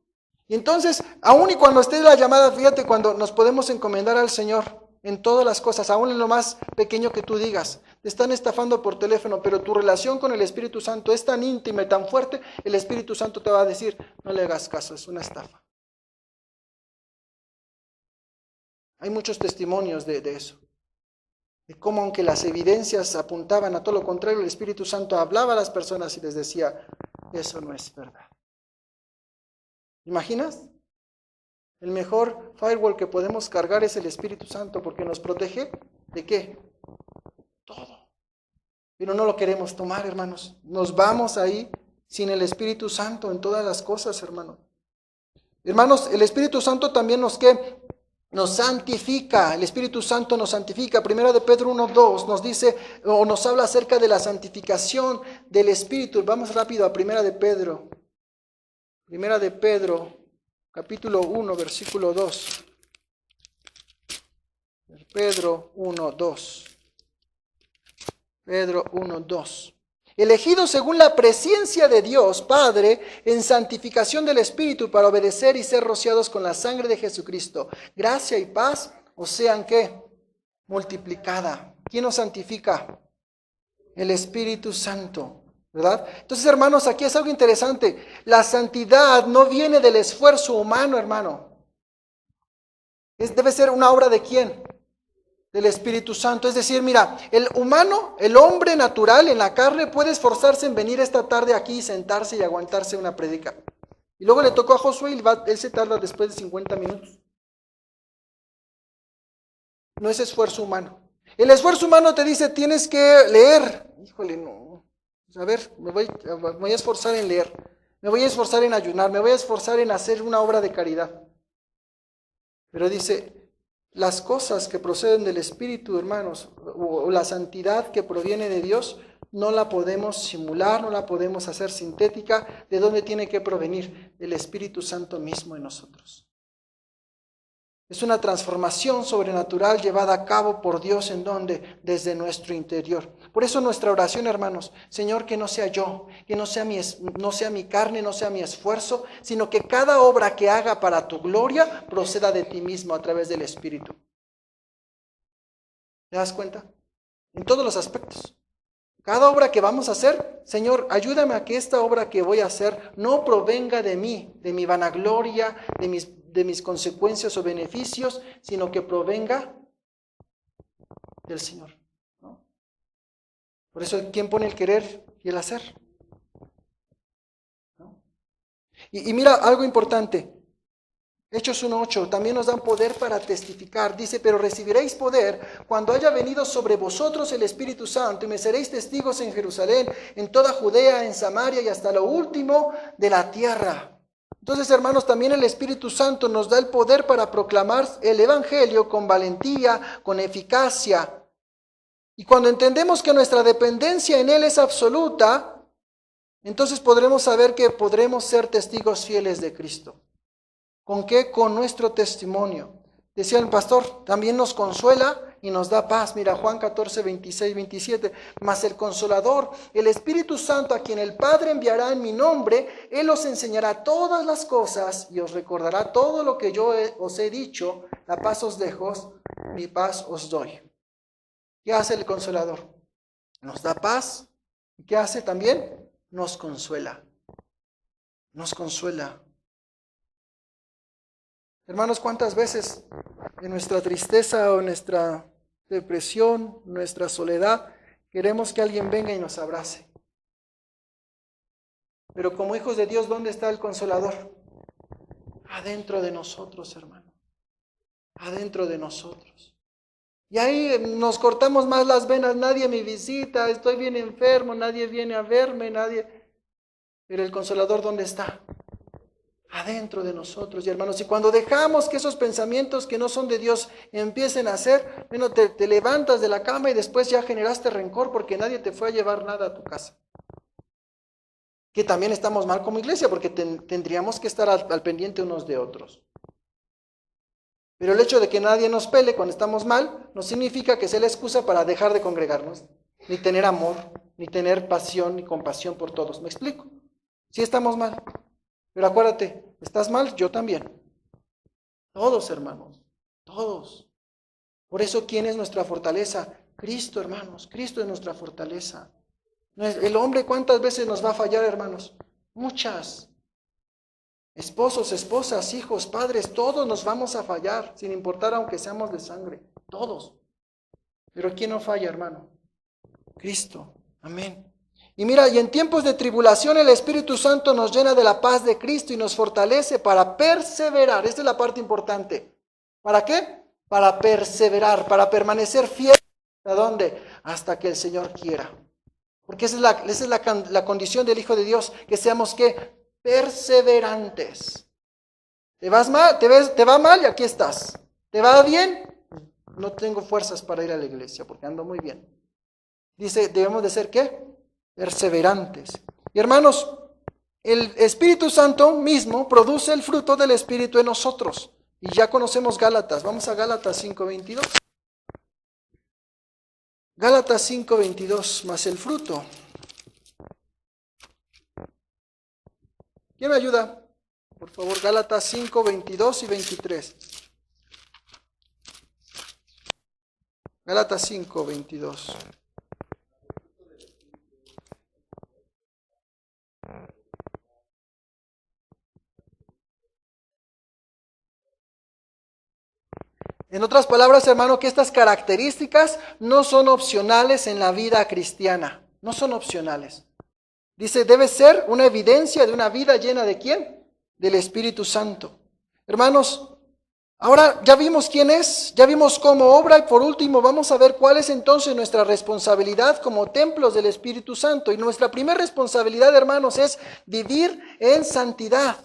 Y entonces, aún y cuando esté la llamada, fíjate, cuando nos podemos encomendar al Señor en todas las cosas, aún en lo más pequeño que tú digas. Te están estafando por teléfono, pero tu relación con el Espíritu Santo es tan íntima y tan fuerte, el Espíritu Santo te va a decir, no le hagas caso, es una estafa. Hay muchos testimonios de eso. De cómo aunque las evidencias apuntaban a todo lo contrario, el Espíritu Santo hablaba a las personas y les decía, eso no es verdad. ¿Imaginas? El mejor firewall que podemos cargar es el Espíritu Santo porque nos protege ¿de qué? Todo. Pero no lo queremos tomar, hermanos. Nos vamos ahí sin el Espíritu Santo en todas las cosas, hermanos. Hermanos, el Espíritu Santo también nos santifica. El Espíritu Santo nos santifica. Primera de Pedro 1:2 nos dice o nos habla acerca de la santificación del Espíritu. Vamos rápido a Primera de Pedro. Primera de Pedro, capítulo 1, versículo 2. Pedro 1:2. Pedro 1:2. Elegidos según la presencia de Dios, Padre, en santificación del Espíritu para obedecer y ser rociados con la sangre de Jesucristo. Gracia y paz os sean, ¿qué? Multiplicada. ¿Quién nos santifica? El Espíritu Santo, ¿verdad? Entonces, hermanos, aquí es algo interesante. La santidad no viene del esfuerzo humano, hermano. Debe ser una obra ¿de quién? Del Espíritu Santo. Es decir, mira, el humano, el hombre natural en la carne puede esforzarse en venir esta tarde aquí y sentarse y aguantarse una prédica. Y luego le tocó a Josué y él se tarda después de 50 minutos. No es esfuerzo humano. El esfuerzo humano te dice, tienes que leer. Híjole, no. A ver, me voy a esforzar en leer. Me voy a esforzar en ayunar. Me voy a esforzar en hacer una obra de caridad. Pero dice, las cosas que proceden del Espíritu, hermanos, o la santidad que proviene de Dios, no la podemos simular, no la podemos hacer sintética. ¿De dónde tiene que provenir? Del Espíritu Santo mismo en nosotros. Es una transformación sobrenatural llevada a cabo por Dios en donde, desde nuestro interior. Por eso nuestra oración, hermanos, Señor, que no sea yo, que no sea mi carne, no sea mi esfuerzo, sino que cada obra que haga para tu gloria proceda de ti mismo a través del Espíritu. ¿Te das cuenta? En todos los aspectos. Cada obra que vamos a hacer, Señor, ayúdame a que esta obra que voy a hacer no provenga de mí, de mi vanagloria, de mis consecuencias o beneficios, sino que provenga del Señor, ¿no? Por eso, ¿quién pone el querer y el hacer? ¿No? Y mira, algo importante. Hechos 1:8 también nos dan poder para testificar. Dice, pero recibiréis poder cuando haya venido sobre vosotros el Espíritu Santo y me seréis testigos en Jerusalén, en toda Judea, en Samaria y hasta lo último de la tierra. Entonces, hermanos, también el Espíritu Santo nos da el poder para proclamar el Evangelio con valentía, con eficacia. Y cuando entendemos que nuestra dependencia en Él es absoluta, entonces podremos saber que podremos ser testigos fieles de Cristo. ¿Con qué? Con nuestro testimonio. Decía el pastor, también nos consuela y nos da paz. Mira, Juan 14, 26, 27. Mas el Consolador, el Espíritu Santo, a quien el Padre enviará en mi nombre, Él os enseñará todas las cosas y os recordará todo lo que yo os he dicho. La paz os dejo, mi paz os doy. ¿Qué hace el Consolador? Nos da paz. ¿Y qué hace también? Nos consuela. Nos consuela. Hermanos, ¿cuántas veces en nuestra tristeza o nuestra depresión, nuestra soledad, queremos que alguien venga y nos abrace? Pero como hijos de Dios, ¿dónde está el Consolador? Adentro de nosotros, hermano. Adentro de nosotros. Y ahí nos cortamos más las venas, nadie me visita, estoy bien enfermo, nadie viene a verme, nadie. Pero el Consolador, ¿dónde está? Adentro de nosotros, y hermanos, y cuando dejamos que esos pensamientos que no son de Dios empiecen a hacer, bueno, te levantas de la cama y después ya generaste rencor porque nadie te fue a llevar nada a tu casa. Que también estamos mal como iglesia porque tendríamos que estar al pendiente unos de otros. Pero el hecho de que nadie nos pele cuando estamos mal no significa que sea la excusa para dejar de congregarnos, ni tener amor, ni tener pasión, ni compasión por todos. ¿Me explico? Sí estamos mal. Pero acuérdate, ¿estás mal? Yo también. Todos, hermanos, todos. Por eso, ¿quién es nuestra fortaleza? Cristo, hermanos, Cristo es nuestra fortaleza. El hombre, ¿cuántas veces nos va a fallar, hermanos? Muchas. Esposos, esposas, hijos, padres, todos nos vamos a fallar, sin importar aunque seamos de sangre, todos. Pero ¿quién no falla, hermano? Cristo. Amén. Y mira, y en tiempos de tribulación el Espíritu Santo nos llena de la paz de Cristo y nos fortalece para perseverar. Esta es la parte importante. ¿Para qué? Para perseverar, para permanecer fiel. ¿A dónde? Hasta que el Señor quiera. Porque esa es la condición del Hijo de Dios, que seamos ¿qué? Perseverantes. ¿Te vas mal? ¿Te va mal? Y aquí estás. ¿Te va bien? No tengo fuerzas para ir a la iglesia porque ando muy bien. Dice, debemos de ser ¿qué? Perseverantes. Y hermanos, el Espíritu Santo mismo produce el fruto del Espíritu en nosotros. Y ya conocemos Gálatas. Vamos a Gálatas 5:22. Gálatas 5:22, más el fruto. ¿Quién me ayuda? Por favor, Gálatas 5:22 y 23. Gálatas 5:22. En otras palabras, hermano, que estas características no son opcionales en la vida cristiana. No son opcionales. Dice, debe ser una evidencia de una vida llena ¿de quién? del Espíritu Santo. Hermanos, ahora ya vimos quién es, ya vimos cómo obra y por último vamos a ver cuál es entonces nuestra responsabilidad como templos del Espíritu Santo. Y nuestra primera responsabilidad, hermanos, es vivir en santidad.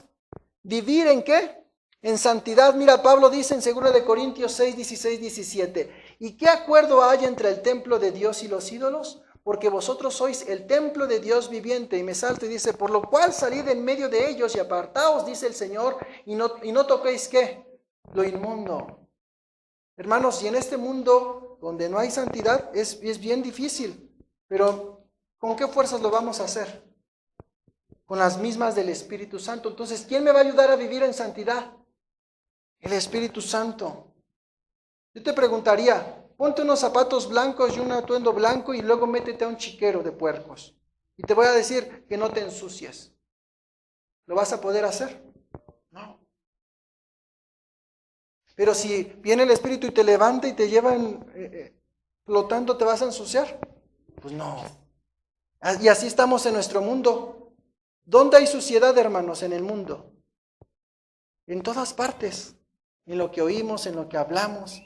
¿Vivir en qué? En santidad. Mira, Pablo dice en 2 Corintios 6, 16, 17, ¿y qué acuerdo hay entre el templo de Dios y los ídolos? Porque vosotros sois el templo de Dios viviente. Y me salto y dice, por lo cual salid en medio de ellos y apartaos, dice el Señor, y no toquéis ¿qué? Lo inmundo. Hermanos, y en este mundo donde no hay santidad es bien difícil, pero ¿con qué fuerzas lo vamos a hacer? Con las mismas del Espíritu Santo. Entonces, ¿quién me va a ayudar a vivir en santidad? El Espíritu Santo. Yo te preguntaría, ponte unos zapatos blancos y un atuendo blanco y luego métete a un chiquero de puercos. Y te voy a decir que no te ensucies. ¿Lo vas a poder hacer? No. Pero si viene el Espíritu y te levanta y te lleva flotando, ¿te vas a ensuciar? Pues no. Y así estamos en nuestro mundo. ¿Dónde hay suciedad, hermanos, en el mundo? En todas partes. En lo que oímos, en lo que hablamos.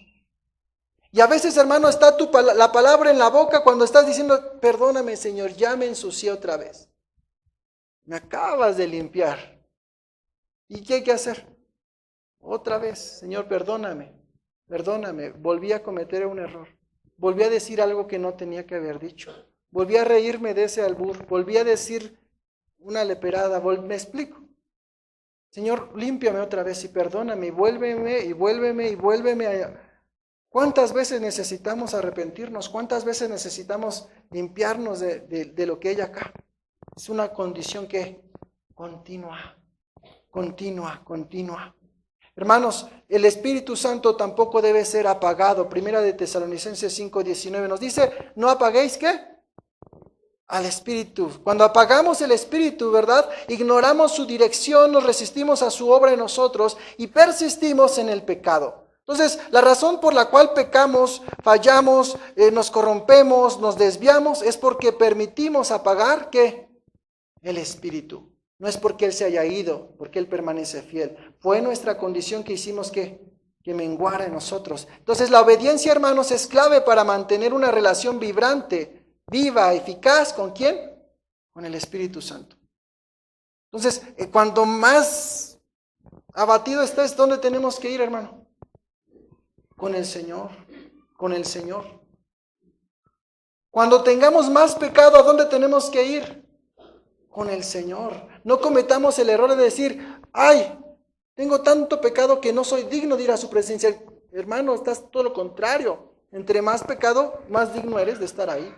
Y a veces, hermano, está la palabra en la boca cuando estás diciendo, perdóname, Señor, ya me ensucié otra vez. Me acabas de limpiar. ¿Y qué hay que hacer? Otra vez, Señor, perdóname, volví a cometer un error. Volví a decir algo que no tenía que haber dicho. Volví a reírme de ese albur. Volví a decir una leperada. ¿Me explico? Señor, límpiame otra vez y perdóname y vuélveme. ¿Cuántas veces necesitamos arrepentirnos? ¿Cuántas veces necesitamos limpiarnos de lo que hay acá? Es una condición que continua. Hermanos, el Espíritu Santo tampoco debe ser apagado. Primera de Tesalonicenses 5:19 nos dice, no apaguéis ¿qué? Al Espíritu. Cuando apagamos el Espíritu, ¿verdad? Ignoramos su dirección, nos resistimos a su obra en nosotros y persistimos en el pecado. Entonces, la razón por la cual pecamos, fallamos, nos corrompemos, nos desviamos, es porque permitimos apagar ¿qué? El Espíritu. No es porque Él se haya ido, porque Él permanece fiel. Fue nuestra condición que hicimos que menguara en nosotros. Entonces la obediencia, hermanos, es clave para mantener una relación vibrante, viva, eficaz. ¿Con quién? Con el Espíritu Santo. Entonces, cuando más abatido estés, ¿dónde tenemos que ir, hermano? Con el Señor, con el Señor. Cuando tengamos más pecado, ¿a dónde tenemos que ir? Con el Señor. No cometamos el error de decir, ay, tengo tanto pecado que no soy digno de ir a su presencia. Hermano, estás todo lo contrario. Entre más pecado, más digno eres de estar ahí.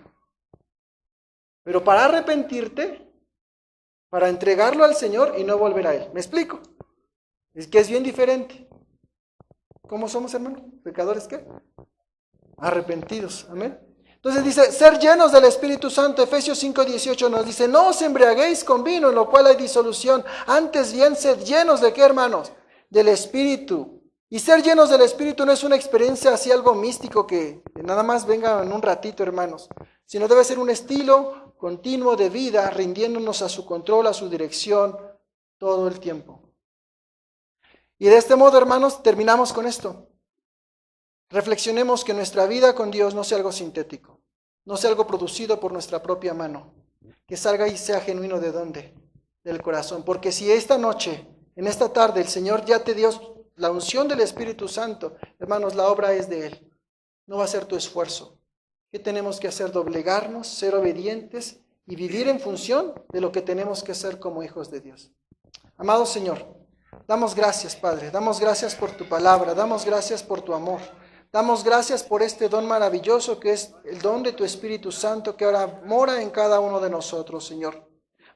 Pero para arrepentirte, para entregarlo al Señor y no volver a Él. ¿Me explico? Es que es bien diferente. ¿Cómo somos, hermano? ¿Pecadores qué? Arrepentidos. Amén. Entonces dice, ser llenos del Espíritu Santo. Efesios 5:18 nos dice, no os embriaguéis con vino, en lo cual hay disolución. Antes bien, sed llenos de ¿qué, hermanos? Del Espíritu. Y ser llenos del Espíritu no es una experiencia así algo místico que nada más venga en un ratito, hermanos. Sino debe ser un estilo continuo de vida, rindiéndonos a su control, a su dirección, todo el tiempo. Y de este modo, hermanos, terminamos con esto. Reflexionemos que nuestra vida con Dios no sea algo sintético, no sea algo producido por nuestra propia mano, que salga y sea genuino ¿de dónde? Del corazón. Porque si esta noche, en esta tarde, el Señor ya te dio la unción del Espíritu Santo, hermanos, la obra es de Él, no va a ser tu esfuerzo. ¿Qué tenemos que hacer? Doblegarnos, ser obedientes y vivir en función de lo que tenemos que hacer como hijos de Dios. Amado Señor, damos gracias, Padre, damos gracias por tu palabra, damos gracias por tu amor. Damos gracias por este don maravilloso que es el don de tu Espíritu Santo que ahora mora en cada uno de nosotros, Señor.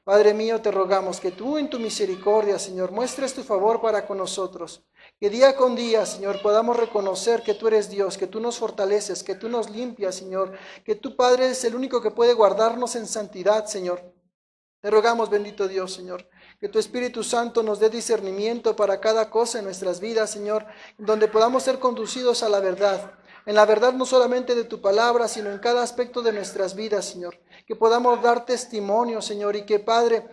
Padre mío, te rogamos que tú en tu misericordia, Señor, muestres tu favor para con nosotros. Que día con día, Señor, podamos reconocer que tú eres Dios, que tú nos fortaleces, que tú nos limpias, Señor. Que tu Padre es el único que puede guardarnos en santidad, Señor. Te rogamos, bendito Dios, Señor, que tu Espíritu Santo nos dé discernimiento para cada cosa en nuestras vidas, Señor, donde podamos ser conducidos a la verdad. En la verdad no solamente de tu palabra, sino en cada aspecto de nuestras vidas, Señor. Que podamos dar testimonio, Señor, y que, Padre,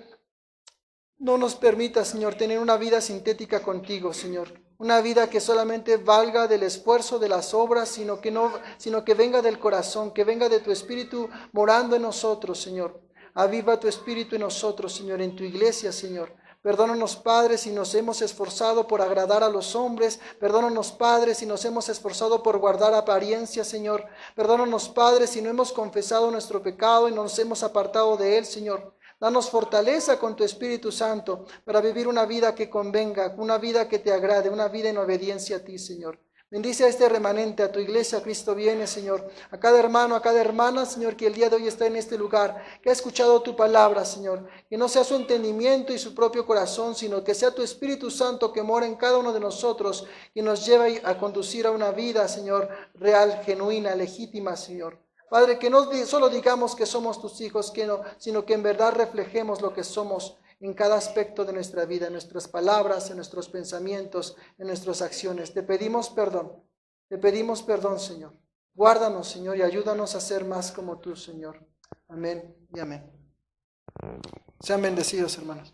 No nos permita, Señor, tener una vida sintética contigo, Señor. Una vida que solamente valga del esfuerzo de las obras, sino que venga del corazón, que venga de tu Espíritu morando en nosotros, Señor. Aviva tu Espíritu en nosotros, Señor, en tu iglesia, Señor. Perdónanos, Padre, si nos hemos esforzado por agradar a los hombres. Perdónanos, Padre, si nos hemos esforzado por guardar apariencia, Señor. Perdónanos, Padre, si no hemos confesado nuestro pecado y nos hemos apartado de él, Señor. Danos fortaleza con tu Espíritu Santo para vivir una vida que convenga, una vida que te agrade, una vida en obediencia a ti, Señor. Bendice a este remanente, a tu iglesia, Cristo viene, Señor. A cada hermano, a cada hermana, Señor, que el día de hoy está en este lugar, que ha escuchado tu palabra, Señor. Que no sea su entendimiento y su propio corazón, sino que sea tu Espíritu Santo que mora en cada uno de nosotros y nos lleva a conducir a una vida, Señor, real, genuina, legítima, Señor. Padre, que no solo digamos que somos tus hijos, sino que en verdad reflejemos lo que somos en cada aspecto de nuestra vida, en nuestras palabras, en nuestros pensamientos, en nuestras acciones. Te pedimos perdón, Señor. Guárdanos, Señor, y ayúdanos a ser más como tú, Señor. Amén y amén. Sean bendecidos, hermanos.